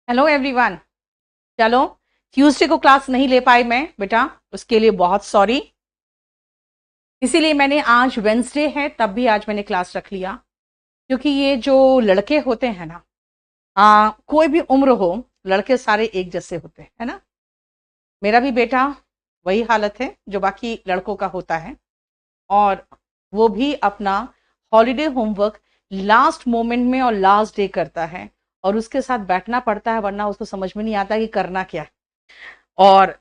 Hello everyone. चलो, Tuesday को class नहीं ले पाई मैं बेटा, उसके लिए बहुत सॉरी। इसीलिए मैंने आज वेंसडे है तब भी आज मैंने क्लास रख लिया, क्योंकि ये जो लड़के होते हैं ना, कोई भी उम्र हो, लड़के सारे एक जैसे होते हैं, है ना। मेरा भी बेटा वही हालत है जो बाकी लड़कों का होता है, और वो भी अपना हॉलीडे होमवर्क लास्ट मोमेंट में और लास्ट डे करता है, और उसके साथ बैठना पड़ता है, वरना उसको समझ में नहीं आता कि करना क्या है। और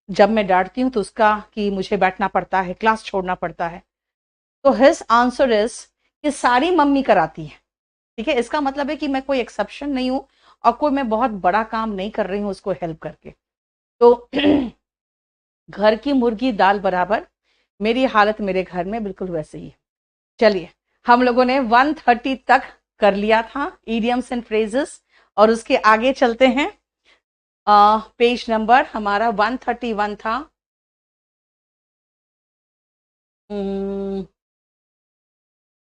जब मैं डांटती हूँ तो उसका कि मुझे बैठना पड़ता है, क्लास छोड़ना पड़ता है, तो हिज आंसर इज कि सारी मम्मी कराती है। ठीक है, इसका मतलब है कि मैं कोई एक्सेप्शन नहीं हूं और कोई मैं बहुत बड़ा काम नहीं कर रही हूं उसको हेल्प करके। तो घर की मुर्गी दाल बराबर, मेरी हालत मेरे घर में बिल्कुल वैसे ही है। चलिए, हम लोगों ने 130 तक कर लिया था इडियम्स एंड फ्रेजेस, और उसके आगे चलते हैं। पेज नंबर हमारा 131 था।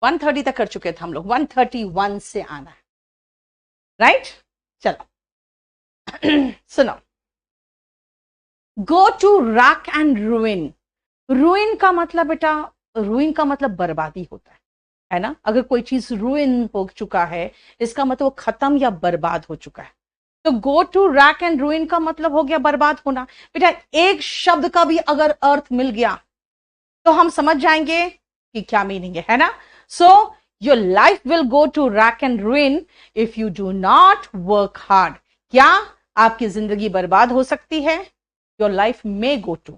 130 तक कर चुके थे हम लोग, 131 से आना है, राइट। चलो सुनो, go to rack and ruin. Ruin का मतलब बेटा, रूइन का मतलब बर्बादी होता है ना। अगर कोई चीज रूइन हो चुका है, इसका मतलब वो खत्म या बर्बाद हो चुका है। तो go to rack and ruin का मतलब हो गया बर्बाद होना। बेटा, एक शब्द का भी अगर अर्थ मिल गया तो हम समझ जाएंगे कि क्या मीनिंग है ना। So your life will go to rack and ruin if you do not work hard. क्या आपकी जिंदगी बर्बाद हो सकती है? योर लाइफ में go to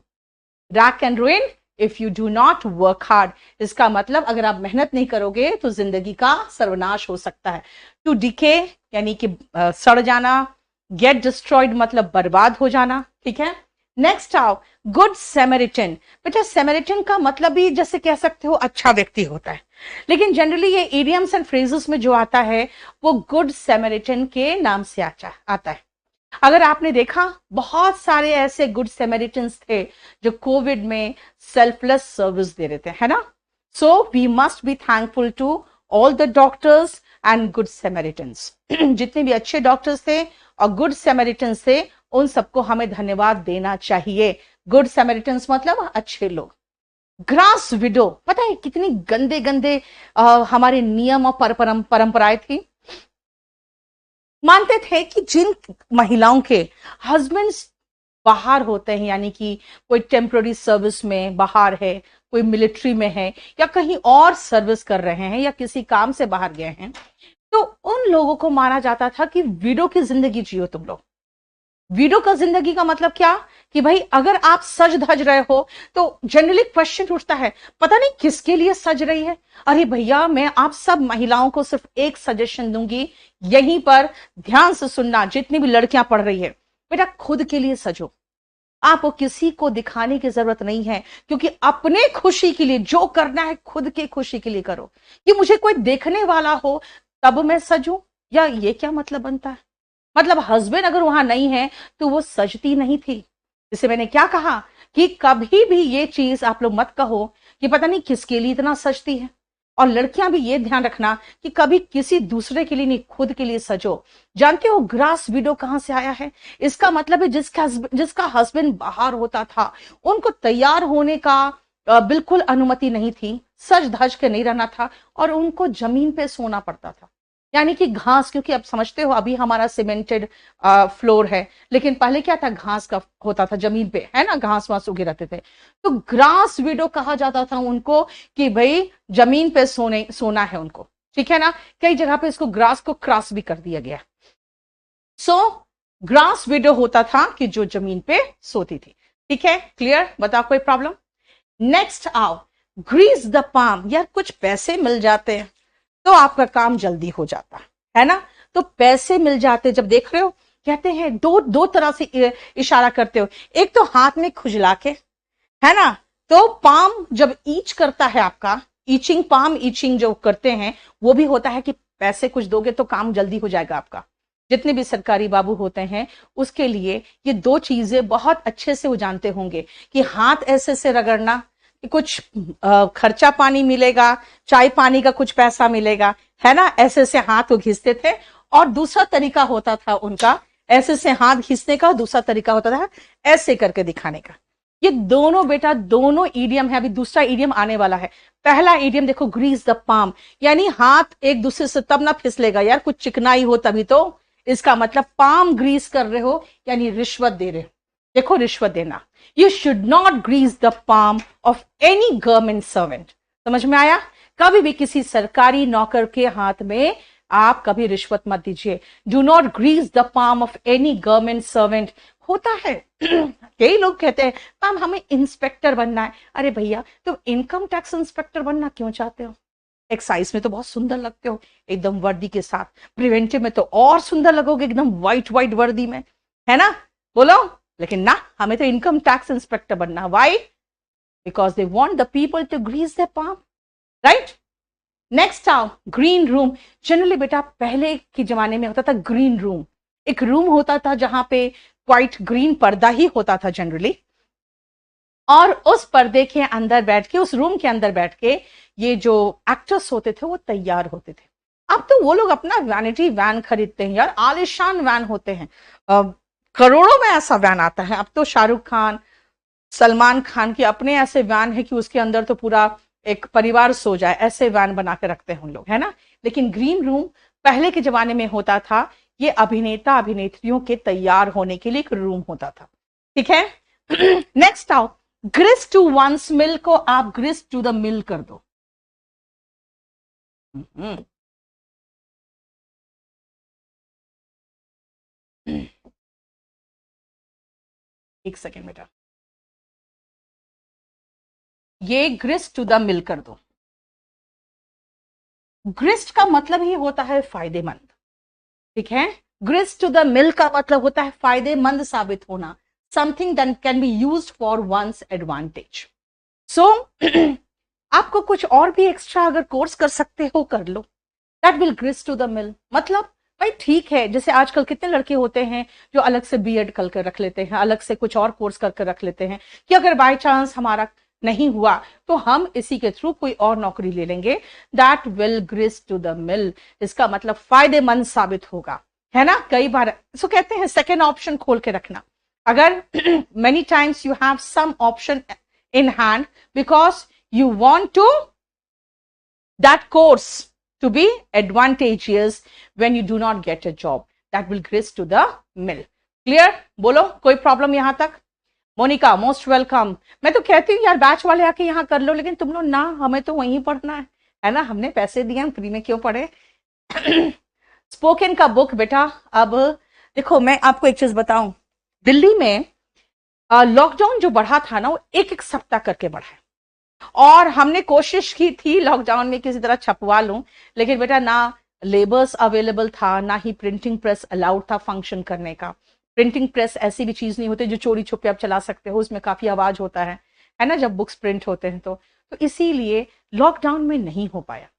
rack and ruin if you do not work hard. इसका मतलब अगर आप मेहनत नहीं करोगे तो जिंदगी का सर्वनाश हो सकता है। टू डिके यानी कि सड़ जाना, गेट डिस्ट्रॉयड मतलब बर्बाद हो जाना। ठीक है, नेक्स्ट आओ, गुड सेमेरिटन। बेटा, सेमेरिटन का मतलब भी जैसे कह सकते हो अच्छा व्यक्ति होता है, लेकिन जनरली ये इडियम्स एंड फ्रेजेस में जो आता है वो गुड सेमेरिटन के नाम से आता है। अगर आपने देखा, बहुत सारे ऐसे गुड सेमेरिटन्स थे जो कोविड में सेल्फलेस सर्विस दे रहे थे, है ना। So we must be thankful to all the doctors and good Samaritans. जितने भी अच्छे डॉक्टर्स थे और गुड सेमेरिटन्स थे, उन सबको हमें धन्यवाद देना चाहिए। गुड सेमेरिटन्स मतलब अच्छे लोग। ग्रास विडो, पता है कितनी गंदे गंदे हमारे नियम और परंपराएं थी। मानते थे कि जिन महिलाओं के हस्बैंड्स बाहर होते हैं, यानी कि कोई टेम्पररी सर्विस में बाहर है, कोई मिलिट्री में है, या कहीं और सर्विस कर रहे हैं, या किसी काम से बाहर गए हैं, तो उन लोगों को माना जाता था कि विडो की जिंदगी जियो तुम लोग। विडो का जिंदगी का मतलब क्या कि भाई अगर आप सज धज रहे हो तो जनरली क्वेश्चन उठता है, पता नहीं किसके लिए सज रही है। अरे भैया, मैं आप सब महिलाओं को सिर्फ एक सजेशन दूंगी, यहीं पर ध्यान से सुनना, जितनी भी लड़कियां पढ़ रही है, बेटा खुद के लिए सजो। आपको किसी को दिखाने की जरूरत नहीं है, क्योंकि अपने खुशी के लिए जो करना है खुद के खुशी के लिए करो। कि मुझे कोई देखने वाला हो तब मैं सजूं, या ये क्या मतलब बनता है? मतलब हस्बैंड अगर वहां नहीं है तो वो सजती नहीं थी। जिसे मैंने क्या कहा कि कभी भी ये चीज आप लोग मत कहो कि पता नहीं किसके लिए इतना सजती है। और लड़कियां भी ये ध्यान रखना कि कभी किसी दूसरे के लिए नहीं, खुद के लिए सजो। जानते हो ग्रास विडो कहां से आया है? इसका मतलब है जिसका हस्बैंड बाहर होता था, उनको तैयार होने का बिल्कुल अनुमति नहीं थी, सज धज के नहीं रहना था, और उनको जमीन पे सोना पड़ता था। यानी कि घास, क्योंकि अब समझते हो अभी हमारा सीमेंटेड फ्लोर है, लेकिन पहले क्या था, घास का होता था जमीन पे, है ना, घास वास उगे रहते थे। तो ग्रास विडो कहा जाता था उनको कि भाई जमीन पे सोना है उनको। ठीक है ना, कई जगह पे इसको ग्रास को क्रॉस भी कर दिया गया। सो ग्रास विडो होता था कि जो जमीन पे सोती थी। ठीक है, क्लियर? बताओ, कोई प्रॉब्लम? नेक्स्ट आओ, ग्रीस द पाम। यार कुछ पैसे मिल जाते हैं तो आपका काम जल्दी हो जाता है ना। तो पैसे मिल जाते, जब देख रहे हो, कहते हैं दो दो तरह से इशारा करते हो। एक तो हाथ में खुजला के, है ना, तो पाम जब ईच करता है आपका, ईचिंग, पाम ईचिंग जो करते हैं, वो भी होता है कि पैसे कुछ दोगे तो काम जल्दी हो जाएगा आपका। जितने भी सरकारी बाबू होते हैं उसके लिए ये दो चीजें बहुत अच्छे से वो जानते होंगे कि हाथ ऐसे से रगड़ना, कुछ खर्चा पानी मिलेगा, चाय पानी का कुछ पैसा मिलेगा, है ना, ऐसे से हाथ वो घिसते थे। और दूसरा तरीका होता था उनका ऐसे से हाथ खींचने का, दूसरा तरीका होता था ऐसे करके दिखाने का। ये दोनों बेटा दोनों ईडियम है। अभी दूसरा ईडियम आने वाला है। पहला ईडियम देखो, ग्रीस द पाम, यानी हाथ एक दूसरे से तब ना फिसलेगा यार, कुछ चिकनाई हो तभी तो। इसका मतलब पाम ग्रीस कर रहे हो यानी रिश्वत दे रहे हो। देखो रिश्वत देना, you should not grease the palm of any government servant. समझ में आया? कभी भी किसी सरकारी नौकर के हाथ में आप कभी रिश्वत मत दीजिए। Do not grease the palm of any government servant. होता है कई लोग कहते हैं मैम हमें इंस्पेक्टर बनना है। अरे भैया तुम इनकम टैक्स इंस्पेक्टर बनना क्यों चाहते हो? एक्साइज में तो बहुत सुंदर लगते हो एकदम वर्दी के साथ, प्रिवेंटिव में तो और सुंदर लगोगे एकदम व्हाइट व्हाइट वर्दी में, है ना? बोलो। लेकिन ना, हमें तो इनकम टैक्स इंस्पेक्टर बनना। Why? Because they want the people to grease the palm, right? Next आओ, ग्रीन रूम। जनरली बेटा पहले के जमाने में होता था ग्रीन रूम। एक रूम होता था जहां पे व्हाइट ग्रीन पर्दा ही होता था जनरली, और उस पर्दे के अंदर बैठ के, उस रूम के अंदर बैठ के ये जो एक्टर्स होते थे वो तैयार होते थे। अब तो वो लोग अपना वैनिटी वैन खरीदते हैं यार, आलिशान वैन होते हैं, करोड़ों में ऐसा वैन आता है। अब तो शाहरुख खान, सलमान खान के अपने ऐसे वैन है कि उसके अंदर तो पूरा एक परिवार सो जाए, ऐसे वैन बना के रखते हैं उन लोग, है ना? लेकिन ग्रीन रूम पहले के जमाने में होता था, ये अभिनेता अभिनेत्रियों के तैयार होने के लिए एक रूम होता था। ठीक है? नेक्स्ट आओ, ग्रिस टू वंस मिल को आप ग्रिस टू द मिल कर दो। एक सेकेंड बेटा, ये ग्रिस टू द मिल कर दो। ग्रिस्ट का मतलब ही होता है फायदेमंद। ठीक है? ग्रिस टू द मिल का मतलब होता है फायदेमंद साबित होना, something that can be used for one's advantage. सो आपको कुछ और भी एक्स्ट्रा अगर कोर्स कर सकते हो कर लो, that will grist to the mill. मतलब भाई ठीक है, जैसे आजकल कितने लड़के होते हैं जो अलग से बीएड करके रख लेते हैं, अलग से कुछ और कोर्स करके रख लेते हैं कि अगर बाय चांस हमारा नहीं हुआ तो हम इसी के थ्रू कोई और नौकरी ले लेंगे। That will grist to the mill, इसका मतलब फायदेमंद साबित होगा, है ना? कई बार सो कहते हैं सेकेंड ऑप्शन खोल के रखना। अगर many times you have some option in hand because you want to that course to be advantageous when you do not get a job, that will grist to the mill. Clear? बोलो, कोई problem यहां तक? Monica most welcome. मैं तो कहती हूँ यार batch वाले आके यहाँ कर लो, लेकिन तुम लोग ना, हमें तो वहीं पढ़ना है ना? हमने पैसे दिए, हम फ्री में क्यों पढ़े? स्पोकन का बुक बेटा, अब देखो मैं आपको एक चीज बताऊं, दिल्ली में लॉकडाउन जो बढ़ा था ना वो एक एक सप्ताह करके बढ़ा है, और हमने कोशिश की थी लॉकडाउन में किसी तरह छपवा लूं, लेकिन बेटा ना लेबर्स अवेलेबल था, ना ही प्रिंटिंग प्रेस अलाउड था फंक्शन करने का। प्रिंटिंग प्रेस ऐसी भी चीज नहीं होती जो चोरी छुपे आप चला सकते हो, उसमें काफी आवाज होता है ना, जब बुक्स प्रिंट होते हैं तो इसीलिए लॉकडाउन में नहीं हो पाया।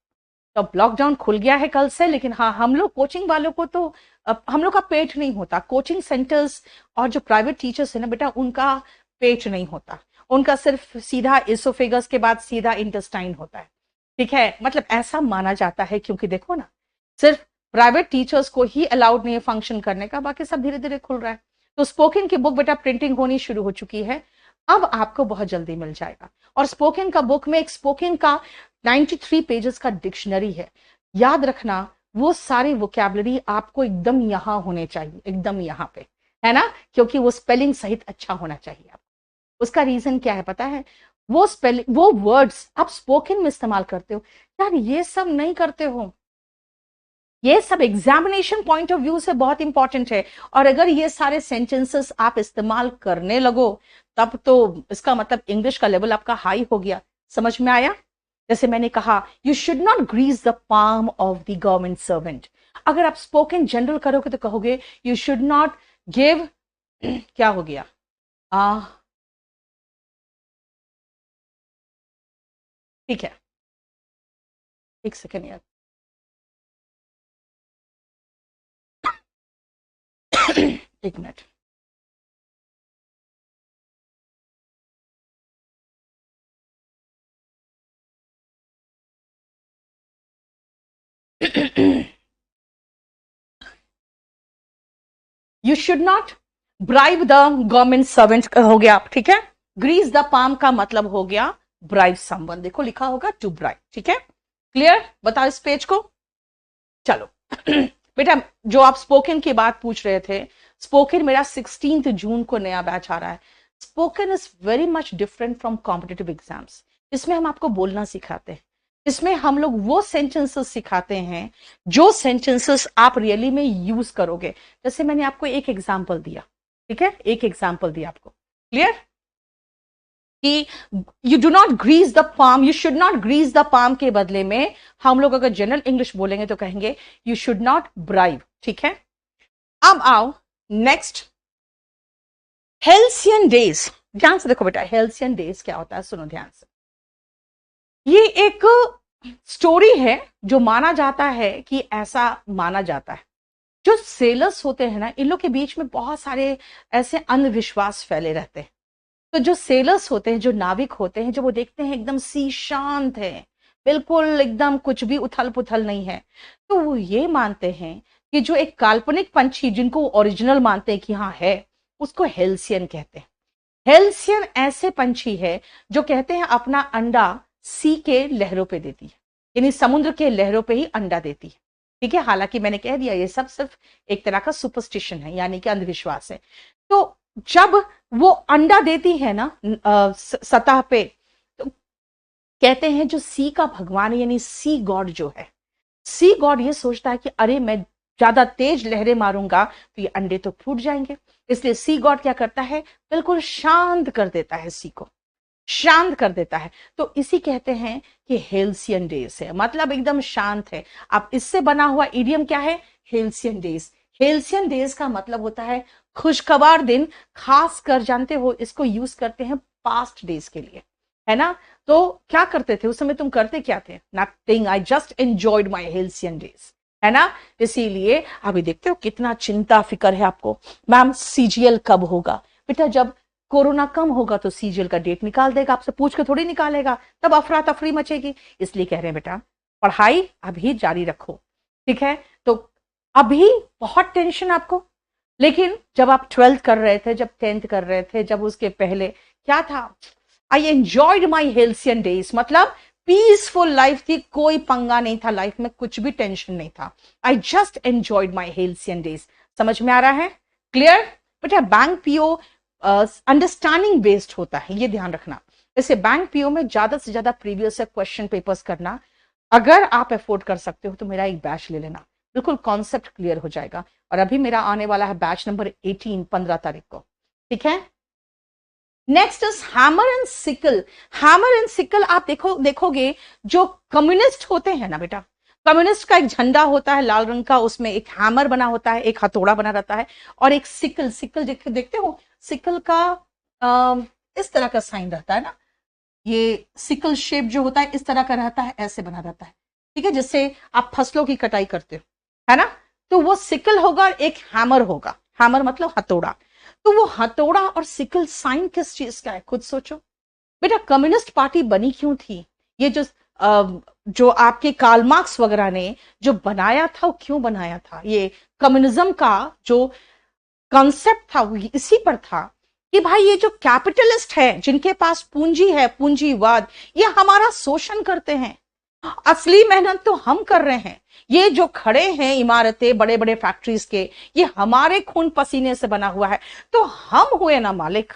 तो अब लॉकडाउन खुल गया है कल से, लेकिन हाँ हम लोग कोचिंग वालों को तो अब हम लोग का पेट नहीं होता। कोचिंग सेंटर्स और जो प्राइवेट टीचर्स है ना बेटा, उनका पेट नहीं होता, उनका सिर्फ सीधा इसोफेगस के बाद सीधा इंटेस्टाइन होता है। ठीक है? मतलब ऐसा माना जाता है, क्योंकि देखो ना, सिर्फ प्राइवेट टीचर्स को ही अलाउड नहीं है फंक्शन करने का, बाकी सब धीरे धीरे खुल रहा है। तो स्पोकन की बुक बेटा प्रिंटिंग होनी शुरू हो चुकी है, अब आपको बहुत जल्दी मिल जाएगा। और स्पोकन का बुक में एक स्पोकन का 93 पेजेस का डिक्शनरी है। याद रखना, वो सारी वोकैबुलरी आपको एकदम यहां होने चाहिए, एकदम यहां पे, है ना? क्योंकि वो स्पेलिंग सहित अच्छा होना चाहिए आपको। उसका रीजन क्या है पता है? वो स्पेलिंग, वो वर्ड्स आप स्पोकन में इस्तेमाल करते हो यार, ये सब नहीं करते हो। ये सब एग्जामिनेशन पॉइंट ऑफ व्यू से बहुत इंपॉर्टेंट है, और अगर ये सारे सेंटेंसेस आप इस्तेमाल करने लगो तब तो इसका मतलब इंग्लिश का लेवल आपका हाई हो गया। समझ में आया? जैसे मैंने कहा, you should not grease the palm of the government servant. अगर आप स्पोकन जनरल करोगे तो कहोगे यू शुड नॉट गिव क्या हो गया? आ ठीक है, एक सेकेंड यार। एक minute. You should not bribe the government servant हो गया, ठीक है। ग्रीस द पाम का मतलब हो गया ब्राइब समवन, देखो लिखा होगा टू ब्राइब, ठीक है। क्लियर, बताओ इस पेज को। चलो बेटा, जो आप स्पोकन की बात पूछ रहे थे, स्पोकन मेरा 16 जून को नया बैच आ रहा है। Spoken is very much different from competitive exams. इसमें हम आपको बोलना सिखाते हैं, इसमें हम लोग वो सेंटेंसेस सिखाते हैं जो सेंटेंसेस आप रियली में यूज करोगे। जैसे मैंने आपको एक एग्जाम्पल दिया, ठीक है, एक एग्जाम्पल दिया आपको, क्लियर, कि you do not grease the palm, you should not grease the palm के बदले में हम लोग अगर जनरल इंग्लिश बोलेंगे तो कहेंगे यू शुड नॉट ब्राइब, ठीक है। अब आओ नेक्स्ट, हेल्सियन डेज। ध्यान से देखो बेटा, हेल्सियन डेज क्या होता है, सुनो ध्यान से। ये एक स्टोरी है जो माना जाता है कि ऐसा माना जाता है, जो सेलर्स होते हैं ना, इन लोग के बीच में बहुत सारे ऐसे अंधविश्वास फैले रहते हैं। तो जो सेलर्स होते हैं, जो नाविक होते हैं, जब वो देखते हैं एकदम सी शांत है, बिल्कुल एकदम कुछ भी उथल पुथल नहीं है, तो वो ये मानते हैं कि जो एक काल्पनिक पंछी जिनको ओरिजिनल मानते हैं कि हाँ है, उसको हेल्सियन कहते हैं। हेल्सियन ऐसे पंछी है जो कहते हैं अपना अंडा सी के लहरों पे देती है, यानी समुद्र के लहरों पे ही अंडा देती है, ठीक है। हालांकि मैंने कह दिया ये सब सिर्फ एक तरह का सुपरस्टिशन है, यानी कि अंधविश्वास है। तो जब वो अंडा देती है ना सतह पे, तो कहते हैं जो सी का भगवान है, यानी सी गॉड जो है, सी गॉड ये सोचता है कि अरे मैं ज्यादा तेज लहरें मारूंगा तो ये अंडे तो फूट जाएंगे, इसलिए सी गॉड क्या करता है, बिल्कुल शांत कर देता है, सी को शांत कर देता है। तो इसी कहते हैं कि हेल्सियन डेज है, मतलब एकदम शांत है। अब इससे बना हुआ इडियम क्या है, हेल्सियन डेज। हेल्सियन डेज का मतलब होता है खुशखबर दिन, खास कर जानते हो इसको यूज करते हैं पास्ट डेज के लिए, है ना। तो क्या करते थे उस समय, तुम करते क्या थे, nothing, I just enjoyed my halcyon days, है ना। इसीलिए अभी देखते हो कितना चिंता फिक्र है आपको, मैम सीजीएल कब होगा। बेटा जब कोरोना कम होगा तो सीजीएल का डेट निकाल देगा, आपसे पूछ के थोड़ी निकालेगा, तब अफरा तफरी मचेगी। इसलिए कह रहे हैं बेटा पढ़ाई अभी जारी रखो, ठीक है। तो अभी बहुत टेंशन आपको, लेकिन जब आप 12th कर रहे थे, जब 10th कर रहे थे, जब उसके पहले क्या था, I enjoyed my halcyon days, मतलब पीसफुल लाइफ थी, कोई पंगा नहीं था लाइफ में, कुछ भी टेंशन नहीं था। I just enjoyed my halcyon days. समझ में आ रहा है, क्लियर। बेटा बैंक पीओ अंडरस्टैंडिंग बेस्ड होता है, ये ध्यान रखना। जैसे बैंक पीओ में ज्यादा से ज्यादा प्रीवियस क्वेश्चन पेपर्स करना, अगर आप अफोर्ड कर सकते हो तो मेरा एक बैच ले लेना, बिल्कुल कॉन्सेप्ट क्लियर हो जाएगा। और अभी मेरा आने वाला है बैच नंबर 18 15 तारीख को, ठीक है। Next is hammer and sickle. Hammer and sickle आप देखोगे जो कम्युनिस्ट होते हैं ना बेटा, कम्युनिस्ट का एक झंडा होता है लाल रंग का, उसमें एक हैमर बना होता है, एक हथौड़ा बना रहता है, और एक सिकल, सिकल देखते हो, सिकल का इस तरह का साइन रहता है ना, ये सिकल शेप जो होता है इस तरह का रहता है, ऐसे बना रहता है, ठीक है, जिससे आप फसलों की कटाई करते हो, है ना। तो वो सिकल होगा, एक हैमर होगा, हैमर मतलब हथौड़ा। तो वो हथौड़ा और सिकल साइन किस चीज का है, खुद सोचो बेटा। कम्युनिस्ट पार्टी बनी क्यों थी, ये जो आपके कार्ल मार्क्स वगैरह ने जो बनाया था, वो क्यों बनाया था, ये कम्युनिज्म का जो कॉन्सेप्ट था वो इसी पर था कि भाई ये जो कैपिटलिस्ट है, जिनके पास पूंजी है, पूंजीवाद, ये हमारा शोषण करते हैं, असली मेहनत तो हम कर रहे हैं, ये जो खड़े हैं इमारतें बड़े बड़े फैक्ट्रीज के, ये हमारे खून पसीने से बना हुआ है, तो हम हुए ना मालिक,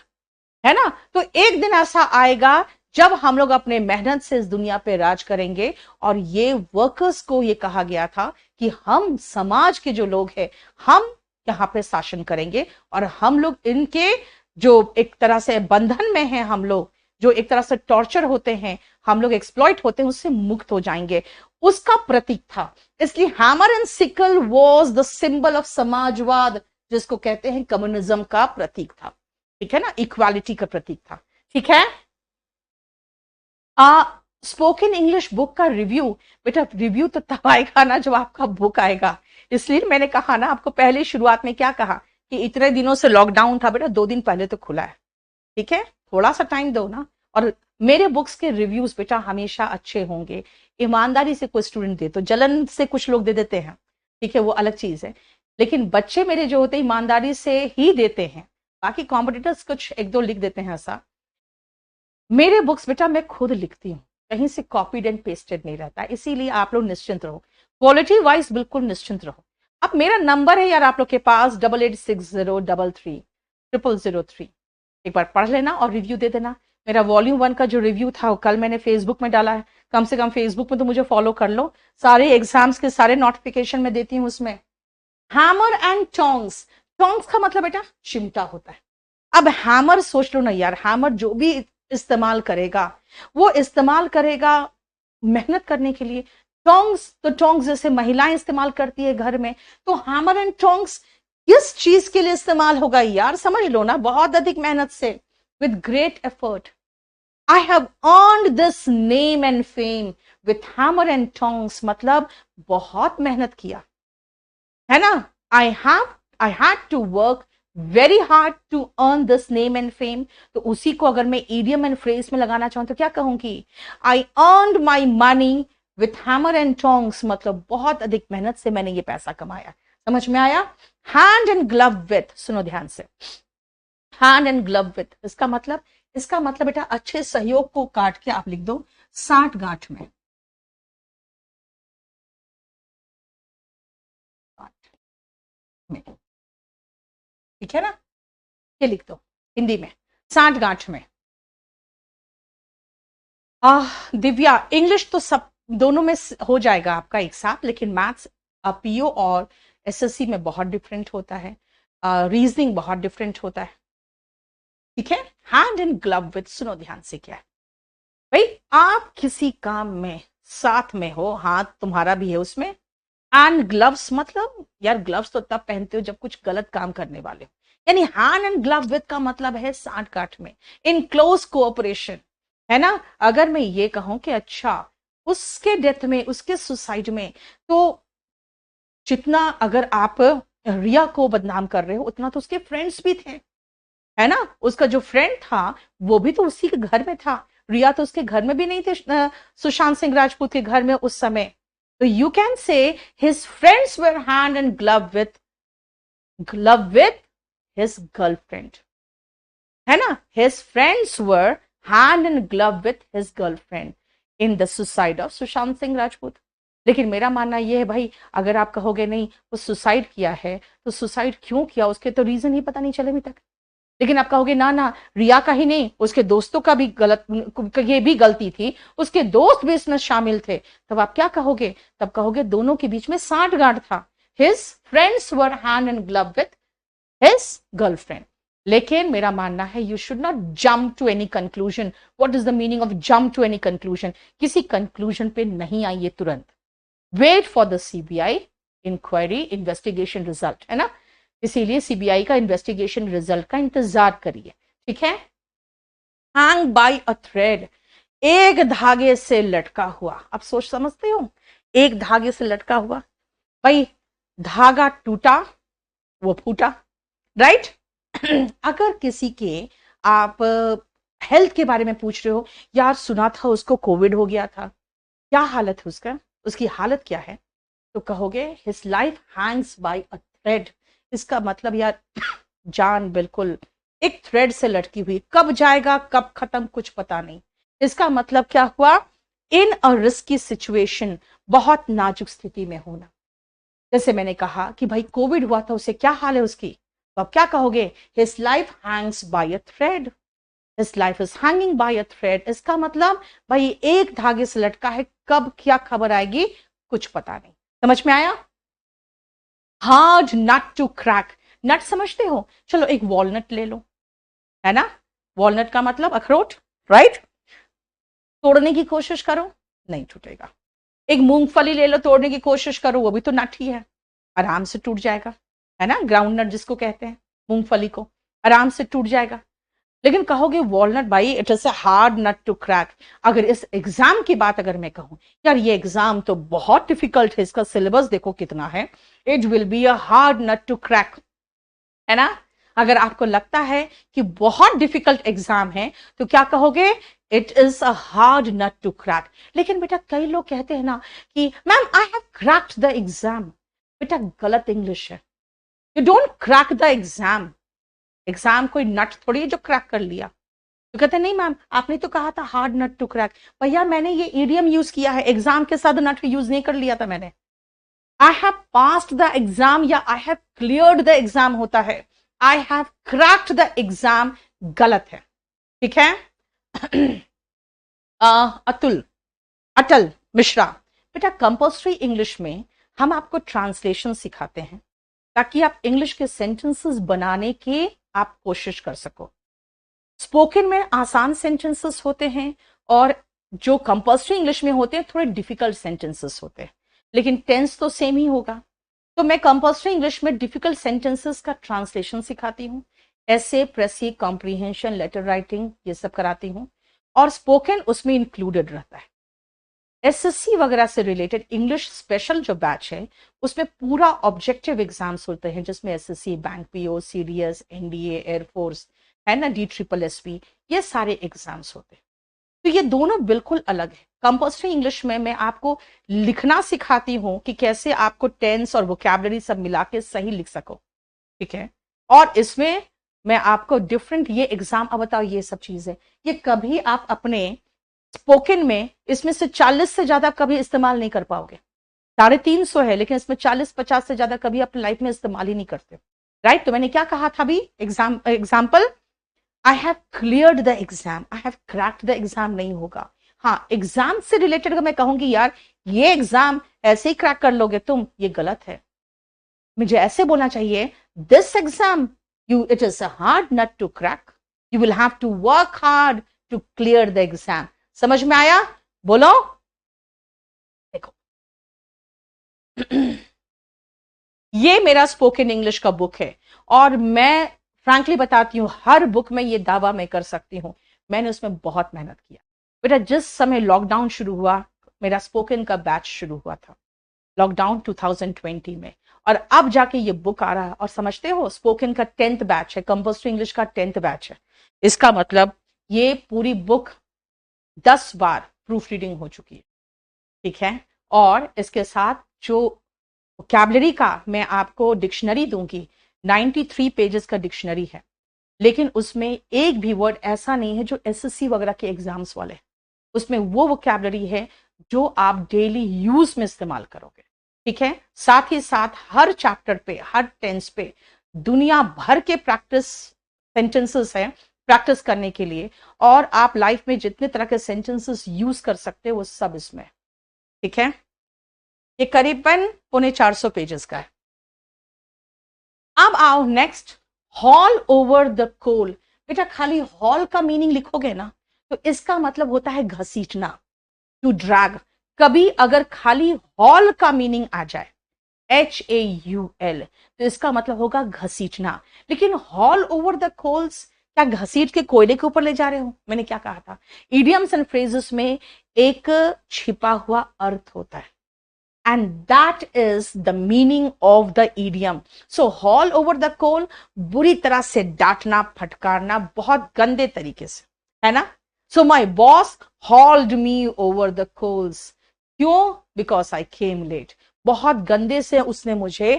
है ना। तो एक दिन ऐसा आएगा जब हम लोग अपने मेहनत से इस दुनिया पे राज करेंगे, और ये वर्कर्स को ये कहा गया था कि हम समाज के जो लोग हैं, हम यहाँ पे शासन करेंगे, और हम लोग इनके जो एक तरह से बंधन में हैं, हम लोग जो एक तरह से टॉर्चर होते हैं, हम लोग एक्सप्लॉइट होते हैं, उससे मुक्त हो जाएंगे, उसका प्रतीक था। इसलिए hammer and sickle was the symbol of समाजवाद, जिसको कहते हैं कम्युनिज्म का प्रतीक था, ठीक है ना, इक्वालिटी का प्रतीक था, ठीक है। स्पोकन इंग्लिश बुक का रिव्यू, बेटा रिव्यू तो तब आएगा ना जब आपका बुक आएगा। इसलिए मैंने कहा ना आपको पहले शुरुआत में क्या कहा कि इतने दिनों से लॉकडाउन था बेटा, 2 दिन पहले तो खुला है, ठीक है, थोड़ा सा टाइम दो ना। और मेरे बुक्स के रिव्यूज बेटा हमेशा अच्छे होंगे, ईमानदारी से कोई स्टूडेंट दे तो, जलन से कुछ लोग दे देते हैं, ठीक है, वो अलग चीज है, लेकिन बच्चे मेरे जो होते हैं ईमानदारी से ही देते हैं, बाकी कॉम्पिटिटर्स कुछ एक दो लिख देते हैं ऐसा। मेरे बुक्स बेटा मैं खुद लिखती हूँ, कहीं से कॉपीड एंड पेस्टेड नहीं रहता, इसीलिए आप लोग निश्चिंत रहो, क्वालिटी वाइज बिल्कुल निश्चिंत रहो। अब मेरा नंबर है यार आप लोग के पास 8860330003, एक बार पढ़ लेना और रिव्यू दे देना। मेरा वॉल्यूम 1 का जो रिव्यू था वो कल मैंने फेसबुक में डाला है, कम से कम फेसबुक में तो मुझे फॉलो कर लो, सारे एग्जाम्स के सारे नोटिफिकेशन में देती हूँ उसमें। हैमर एंड टोंग्स, टोंग्स का मतलब बेटा चिमटा होता है। अब हैमर सोच लो ना यार, हैमर जो भी इस्तेमाल करेगा वो इस्तेमाल करेगा मेहनत करने के लिए। टोंग्स तो टोंग्स जैसे महिलाएं इस्तेमाल करती है घर में, तो हैमर एंड टोंग्स किस चीज के लिए इस्तेमाल होगा यार, समझ लो ना, बहुत अधिक मेहनत से, with great effort. I have earned this name and fame with hammer and tongs, मतलब बहुत मेहनत किया है ना। I had to work very hard to earn this name and fame. तो उसी को अगर मैं ईडियम एंड फ्रेज में लगाना चाहूं तो क्या कहूंगी, I earned my money with hammer and tongs, मतलब बहुत अधिक मेहनत से मैंने ये पैसा कमाया। समझ में आया। हैंड एंड ग्लव विथ, सुनो ध्यान से, हैंड एंड ग्लव विथ इसका मतलब बेटा अच्छे सहयोग को काट के आप लिख दो 60 गांठ में। ठीक है ना, ये लिख दो हिंदी में 60 गांठ में। दिव्या इंग्लिश तो सब दोनों में हो जाएगा आपका एक साथ, लेकिन मैथ्स पीओ और एसएससी में बहुत डिफरेंट होता है, रीजनिंग बहुत डिफरेंट होता है। ठीक है, हैंड एंड ग्लव विथ, सुनो ध्यान से क्या है भाई, आप किसी काम में साथ में हो, हाथ तुम्हारा भी है उसमें, एंड ग्लव्स मतलब यार ग्लव्स तो तब पहनते हो जब कुछ गलत काम करने वाले हो, यानी हैंड एंड ग्लव विथ का मतलब है 60 गांठ में, इन क्लोज कोऑपरेशन, है ना। अगर मैं ये कहूं कि अच्छा उसके डेथ में, उसके सुसाइड में, तो जितना अगर आप रिया को बदनाम कर रहे हो उतना तो उसके फ्रेंड्स भी थे, है ना। उसका जो फ्रेंड था वो भी तो उसी के घर में था, रिया तो उसके घर में भी नहीं थे, सुशांत सिंह राजपूत के घर में उस समय। तो you can say his friends were hand and glove with his girlfriend, है ना। His friends were hand and glove with his girlfriend in the suicide of Sushant Singh Rajput. लेकिन मेरा मानना यह है भाई, अगर आप कहोगे नहीं वो सुसाइड किया है, तो सुसाइड क्यों किया उसके तो रीजन ही पता नहीं चले अभी तक। लेकिन आप कहोगे ना ना रिया का ही नहीं, उसके दोस्तों का भी ये भी गलती थी, उसके दोस्त भी इसमें शामिल थे, तब आप क्या कहोगे, तब कहोगे दोनों के बीच में 60 गांठ था। His friends were hand and glove with his girlfriend. लेकिन मेरा मानना है you should not jump to any conclusion. What is the meaning of jump to any conclusion, किसी कंक्लूजन पे नहीं आइए तुरंत, wait for the CBI inquiry investigation result, है ना। इसीलिए सीबीआई का इन्वेस्टिगेशन रिजल्ट का इंतजार करिए, ठीक है। हैंग बाय अ थ्रेड, एक धागे से लटका हुआ। अब सोच समझते हो, एक धागे से लटका हुआ, भाई धागा टूटा वो फूटा, राइट। अगर किसी के आप हेल्थ के बारे में पूछ रहे हो, यार सुना था उसको कोविड हो गया था, क्या हालत है उसका, उसकी हालत क्या है, तो कहोगे his life hangs by a thread. इसका मतलब यार जान बिल्कुल एक थ्रेड से लटकी हुई, कब जाएगा कब खत्म कुछ पता नहीं। इसका मतलब क्या हुआ, इन अ रिस्की सिचुएशन, बहुत नाजुक स्थिति में होना। जैसे मैंने कहा कि भाई कोविड हुआ था, उसे क्या हाल है उसकी, तो अब क्या कहोगे, his life hangs by a thread, his life is hanging by a thread. इसका मतलब भाई एक धागे से लटका है, कब क्या खबर आएगी कुछ पता नहीं। समझ में आया। हार्ड नट टू क्रैक, नट समझते हो, चलो एक वॉलनट ले लो, है ना। वॉलनट का मतलब अखरोट, राइट। तोड़ने की कोशिश करो नहीं टूटेगा। एक मूंगफली ले लो, तोड़ने की कोशिश करो, वो भी तो नट ही है, आराम से टूट जाएगा, है ना। ग्राउंड नट जिसको कहते हैं, मूंगफली को, आराम से टूट जाएगा। लेकिन कहोगे वॉलनट भाई it is a hard nut to crack. अगर इस एग्जाम की बात अगर मैं कहूं, यार ये एग्जाम तो बहुत डिफिकल्ट है, इसका सिलेबस देखो कितना है, it will be a hard nut to crack, है ना। अगर आपको लगता है कि बहुत डिफिकल्ट एग्जाम है तो क्या कहोगे, it is a hard nut to crack. लेकिन बेटा कई लोग कहते हैं ना कि ma'am I have cracked the exam, बेटा गलत इंग्लिश है। You don't crack the exam. Exam कोई नट थोड़ी है जो क्रैक कर लिया। तो कहते नहीं मैम आपने तो कहा था हार्ड नट टू क्रैक। भैया मैंने ये ईडियम यूज किया है, एग्जाम के साथ नट यूज नहीं कर लिया था मैंने। I have passed the exam या I have cleared the exam होता है, I have cracked the exam गलत है। ठीक है। अतुल अटल मिश्रा, बेटा कंपल्सरी इंग्लिश में हम आपको ट्रांसलेशन सिखाते हैं ताकि आप इंग्लिश के सेंटेंसेस बनाने की आप कोशिश कर सको। स्पोकन में आसान सेंटेंसेस होते हैं और जो कंपल्सरी इंग्लिश में होते हैं थोड़े डिफिकल्ट सेंटेंसेस होते हैं, लेकिन टेंस तो सेम ही होगा। तो मैं कंपल्सरी इंग्लिश में डिफिकल्ट सेंटेंसेस का ट्रांसलेशन सिखाती हूँ, ऐसे, प्रेसी, कॉम्प्रीहेंशन, लेटर राइटिंग, ये सब कराती हूँ, और स्पोकन उसमें इंक्लूडेड रहता है। एसएससी वगैरह से रिलेटेड इंग्लिश स्पेशल जो बैच है उसमें पूरा ऑब्जेक्टिव एग्जाम्स होते हैं, जिसमें SSC, bank PO, CDS, NDA, air force है ना, DSSS, ये सारे एग्जाम्स होते हैं। तो ये दोनों बिल्कुल अलग है। कंपल्सरी इंग्लिश में मैं आपको लिखना सिखाती हूँ कि कैसे आपको टेंस और वोकैबुलरी सब मिला के सही लिख सको। ठीक है। और इसमें मैं आपको डिफरेंट ये एग्जाम, अब बताओ ये सब चीजें ये कभी आप अपने स्पोकन में इसमें से 40 से ज्यादा कभी इस्तेमाल नहीं कर पाओगे। 350 है लेकिन इसमें 40-50 से ज्यादा कभी अपनी लाइफ में इस्तेमाल ही नहीं करते। राइट। तो मैंने क्या कहा था अभी, example, I have cleared the exam, I have cracked the exam नहीं होगा। हाँ, एग्जाम से रिलेटेड मैं कहूंगी यार ये एग्जाम ऐसे ही क्रैक कर लोगे तुम, ये गलत है। मुझे ऐसे बोलना चाहिए, this exam you it is a hard nut to crack, you will have to work hard to clear the exam. समझ में आया? बोलो। देखो ये मेरा स्पोकन इंग्लिश का बुक है और मैं फ्रैंकली बताती हूँ हर बुक में ये दावा मैं कर सकती हूँ, मैंने उसमें बहुत मेहनत किया। बेटा जिस समय लॉकडाउन शुरू हुआ मेरा स्पोकन का बैच शुरू हुआ था, लॉकडाउन 2020 में, और अब जाके ये बुक आ रहा है। और समझते हो स्पोकन का 10th बैच है, कंपल्सरी इंग्लिश का 10th बैच है। इसका मतलब ये पूरी बुक 10 बार प्रूफ रीडिंग हो चुकी है। ठीक है। और इसके साथ जो वोकैबुलरी का मैं आपको डिक्शनरी दूंगी, 93 पेजेस का डिक्शनरी है, लेकिन उसमें एक भी वर्ड ऐसा नहीं है जो एसएससी वगैरह के एग्जाम्स वाले। उसमें वो वोकैबुलरी है जो आप डेली यूज में इस्तेमाल करोगे। ठीक है। साथ ही साथ हर चैप्टर पे, हर टेंस पे दुनिया भर के प्रैक्टिस सेंटेंसेस हैं प्रैक्टिस करने के लिए, और आप लाइफ में जितने तरह के सेंटेंसेस यूज कर सकते हो वो सब इसमें। ठीक है। ये करीबन 450 पेजेस का है। अब आओ next, haul over the coal. बेटा खाली हॉल का मीनिंग लिखोगे ना तो इसका मतलब होता है घसीटना, टू ड्रैग। कभी अगर खाली हॉल का मीनिंग आ जाए, HAUL, तो इसका मतलब होगा घसीटना। लेकिन हॉल ओवर द कोल्स, क्या घसीट के कोयले के ऊपर ले जा रहे हो? मैंने क्या कहा था, इडियम्स एंड फ्रेजेस में एक छिपा हुआ अर्थ होता है, and that is the meaning of the idiom. So haul over the coal, बुरी तरह से डांटना, फटकारना, बहुत गंदे तरीके से, है ना। So my boss hauled me over the coals. क्यों? Because I came late. बहुत गंदे से उसने मुझे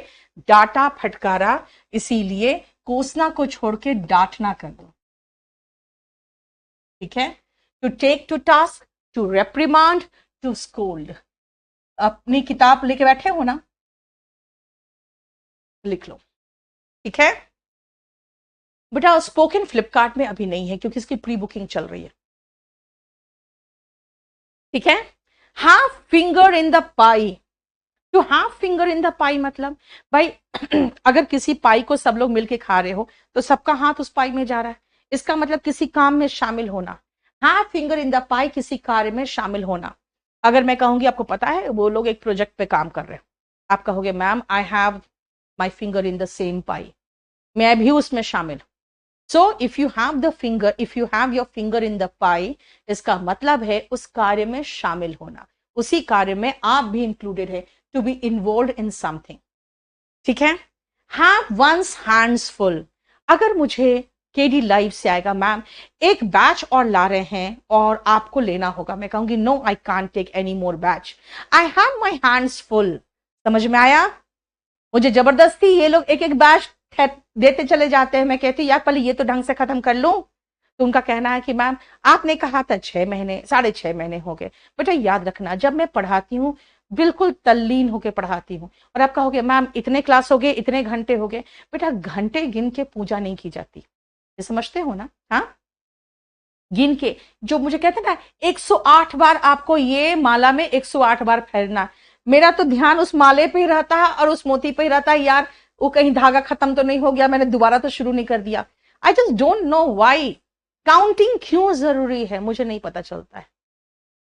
डांटा, फटकारा, इसीलिए कोसना को छोड़ के डांटना कर दो। ठीक है। To take to task, to reprimand, to scold. अपनी किताब लेके बैठे हो ना, लिख लो। ठीक है। बेटा स्पोकन फ्लिपकार्ट में अभी नहीं है क्योंकि इसकी प्री बुकिंग चल रही है। ठीक है। Have finger in the pie, to have finger in the pie मतलब भाई अगर किसी पाई को सब लोग मिलके खा रहे हो तो सबका हाथ उस पाई में जा रहा है, इसका मतलब किसी काम में शामिल होना। हाफ फिंगर इन द पाई, किसी कार्य में शामिल होना। अगर मैं कहूंगी आपको पता है वो लोग एक प्रोजेक्ट पे काम कर रहे हैं, आप कहोगे ma'am I have my finger in the same pie, मैं भी उसमें शामिल। So if you have the finger, if you have your finger in the pie, इसका मतलब है उस कार्य में शामिल होना, उसी कार्य में आप भी इंक्लूडेड है, to be involve in something. ठीक है। हैव वंस हैंड्स फुल, अगर मुझे केडी लाइव से आएगा मैम एक बैच और ला रहे हैं और आपको लेना होगा, मैं कहूंगी no I can't take any more batch, I have my hands full. समझ में आया? मुझे जबरदस्ती ये लोग एक एक बैच देते चले जाते हैं। मैं कहती हूँ यार पहले ये तो ढंग से खत्म कर लूं। तो उनका कहना है कि मैम आपने कहा था 6 महीने, 6.5 महीने हो गए। बेटा याद रखना, जब मैं पढ़ाती हूँ बिल्कुल तल्लीन होकर पढ़ाती हूँ। और आप कहोगे मैम इतने क्लास हो गए, इतने घंटे हो गए। बेटा घंटे गिन के पूजा नहीं की जाती, ये समझते हो ना? हाँ, गिन के, जो मुझे कहते हैं ना 108 बार आपको ये माला में 108 बार फेरना। मेरा तो ध्यान उस माले पे ही रहता है और उस मोती पे ही रहता है। यार वो कहीं धागा खत्म तो नहीं हो गया, मैंने दोबारा तो शुरू नहीं कर दिया। I just don't know why counting क्यों जरूरी है, मुझे नहीं पता चलता है।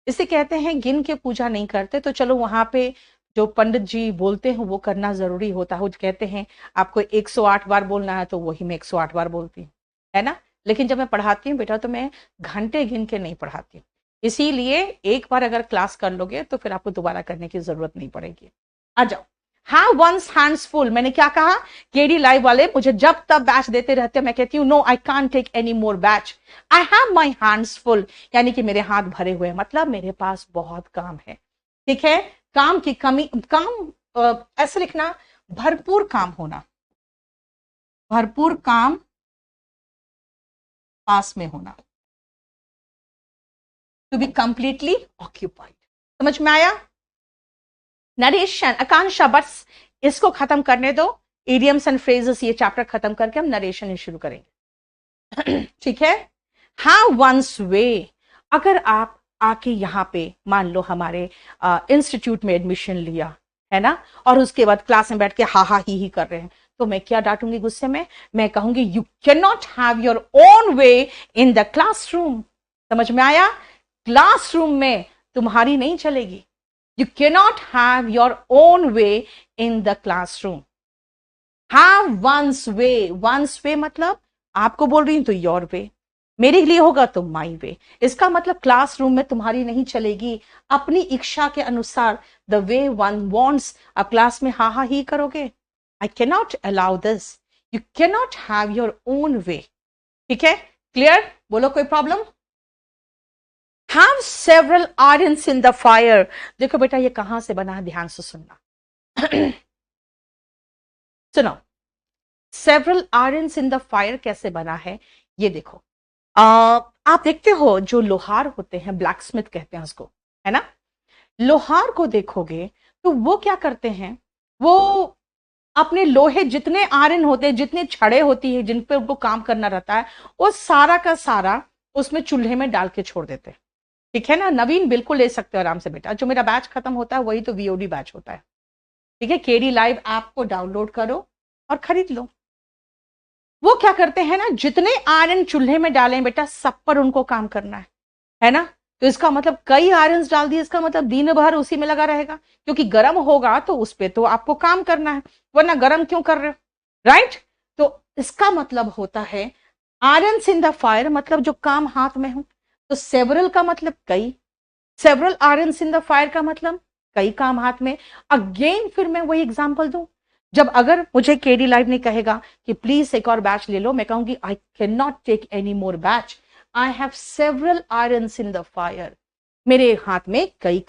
इसे कहते हैं गिन के पूजा नहीं करते। तो चलो वहां पे जो पंडित जी बोलते हैं वो करना जरूरी होता है। वो कहते हैं आपको 108 बार बोलना है, तो वही मैं 108 बार बोलती हूँ, है ना। लेकिन जब मैं पढ़ाती हूँ बेटा, तो मैं घंटे गिन के नहीं पढ़ाती हूँ। इसीलिए एक बार अगर क्लास कर लोगे तो फिर आपको दोबारा करने की जरूरत नहीं पड़ेगी। आ जाओ। हाँ, वंस हैंड्स फुल। मैंने क्या कहा, केडी लाइव वाले मुझे जब तब बैच देते रहते हैं। मैं कहती हूँ no, I can't take any more batch, I have my hands full. यानी कि मेरे हाथ भरे हुए हैं, मतलब मेरे पास बहुत काम है। ठीक है, काम की कमी, काम ऐसे लिखना, भरपूर काम होना, भरपूर काम पास में होना, टू बी कंप्लीटली ऑक्यूपाइड। समझ में आया? नरेशन, आकांक्षा, बस इसको खत्म करने दो। इडियम्स एंड फ्रेजेस ये चैप्टर खत्म करके हम नरेशन शुरू करेंगे। ठीक है। हाँ, वंस वे। अगर आप आके यहाँ पे मान लो हमारे इंस्टीट्यूट में एडमिशन लिया है ना, और उसके बाद क्लास में बैठ के हा हा ही कर रहे हैं, तो मैं क्या डांटूंगी गुस्से में? मैं कहूंगी you can not have your own way in the classroom. समझ में आया? क्लासरूम में तुम्हारी नहीं चलेगी। You can not have your own way in the classroom. Have one's way. One's way मतलब आपको बोल रही हूं तो योर वे, मेरे लिए होगा तो माई वे। इसका मतलब क्लासरूम में तुम्हारी नहीं चलेगी अपनी इच्छा के अनुसार, द वे वन वॉन्ट्स। अब क्लास में हा हा ही करोगे, आई can not allow this. You can not have your own वे। ठीक है, क्लियर? बोलो कोई problem? Have several irons in the fire. देखो बेटा ये कहां से बना है, ध्यान से सुनना। सुनो, several irons in the fire कैसे बना है ये देखो। आप देखते हो जो लोहार होते हैं, ब्लैक स्मिथ कहते हैं उसको, है ना। लोहार को देखोगे तो वो क्या करते हैं, वो अपने लोहे जितने आयरन होते हैं, जितने छड़े होती है जिन पे उनको काम करना रहता है, वो सारा का सारा उसमें चूल्हे में डाल के छोड़ देते हैं। ठीक है ना। नवीन बिल्कुल ले सकते हो आराम से बेटा, जो मेरा बैच खत्म होता है वही तो वीओडी बैच होता है। ठीक है, केडी लाइव ऐप को डाउनलोड करो और खरीद लो। वो क्या करते हैं ना, जितने आयरन चूल्हे में डालें बेटा, सब पर उनको काम करना है ना। तो इसका मतलब कई आयरन डाल दिए, इसका मतलब दिन भर उसी में लगा रहेगा, क्योंकि गर्म होगा तो उस पर तो आपको काम करना है, वरना गर्म क्यों कर रहे हो, राइट। तो इसका मतलब होता है आयरन इन द फायर, मतलब जो काम हाथ में हो। तो सेवरल का मतलब कई, several iron in the fire का मतलब कई काम हाथ में। अगेन फिर मैं वही एग्जांपल दूं, जब अगर मुझे केडी लाइव ने कहेगा कि प्लीज एक और बैच ले लो, मैं कहूंगी I can not take any more batch, I have several irons in the fire. मेरे हाथ में कई